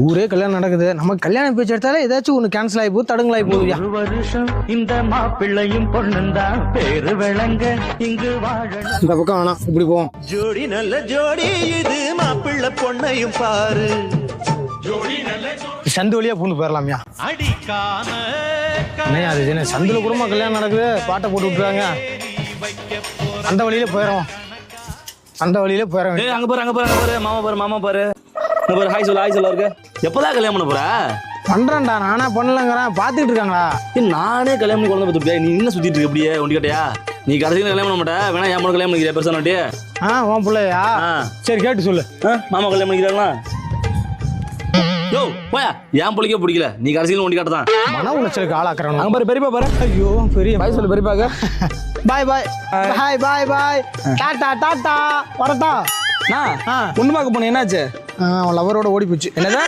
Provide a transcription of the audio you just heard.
ஊரே கல்யாணம் நடக்குது, நம்ம கல்யாணம் பேச்சு எடுத்தாலே ஏதாச்சும் ஒன்று கேன்சல் ஆகி போகுது, தடங்கலாகி போகுதுயா. ஒரு வருஷம் இந்த மாப்பிள்ளையும் பொண்ணுந்தான் பேரு விளங்க இங்கு வாழணும். இந்த பக்கம் வேணாம், இப்படி போவோம். ஜோடி நல்ல ஜோடி இது மாப்பிள்ளை பொண்ணையும் பாரு. சந்து வழியா பூந்து போயிடலாம்யா. அடிக்காம என்னையா அது என்ன சந்துல கூடமா கல்யாணம் நடக்குது, பாட்டை போட்டு விட்டுறாங்க. அந்த வழியில போயிடும், அந்த வழியில போயிடும். அங்க பாரு மாமா பாரு ஹாய் சொல்ல இருக்கு. எப்பதான் கல்யாணம் பண்ண போற? பண்றேன்டா, நானா பண்ணலங்கிறேன், பாத்துக்கிட்டு இருக்காங்களா? நானே கல்யாணம் பண்ணி குழந்தை பத்துட்டியா? நீ என்ன சுத்திட்டு இருக்க அப்படியே ஒண்டி கட்டையா? நீ கடைசியில் கல்யாணம் பண்ண மாட்டே, வேணா என் கல்யாணம் பண்ணிக்கிறியா பெருசா? உன் பிள்ளையா? சரி கேட்டு சொல்லு. மாமா கல்யாணம் பண்ணிக்கிறாங்களா? யோ போயா, என் பிள்ளைக்கே பிடிக்கல, நீ கடைசியில் ஒண்டி கட்டதான். மன உளைச்சலுக்கு ஆளாக்குறேன். அங்க பாரு பெரியப்பா பாரு. ஐயோ பெரிய பாய் சொல்லு பெரியப்பாக்க. பாய் பாய் பாய் பாய் பாய் டாட்டா டாட்டா வரட்டா. பொண்ணு பார்க்க போனேன், என்னாச்சு? அவன் லவரோட ஓடி போச்சு. என்னதான்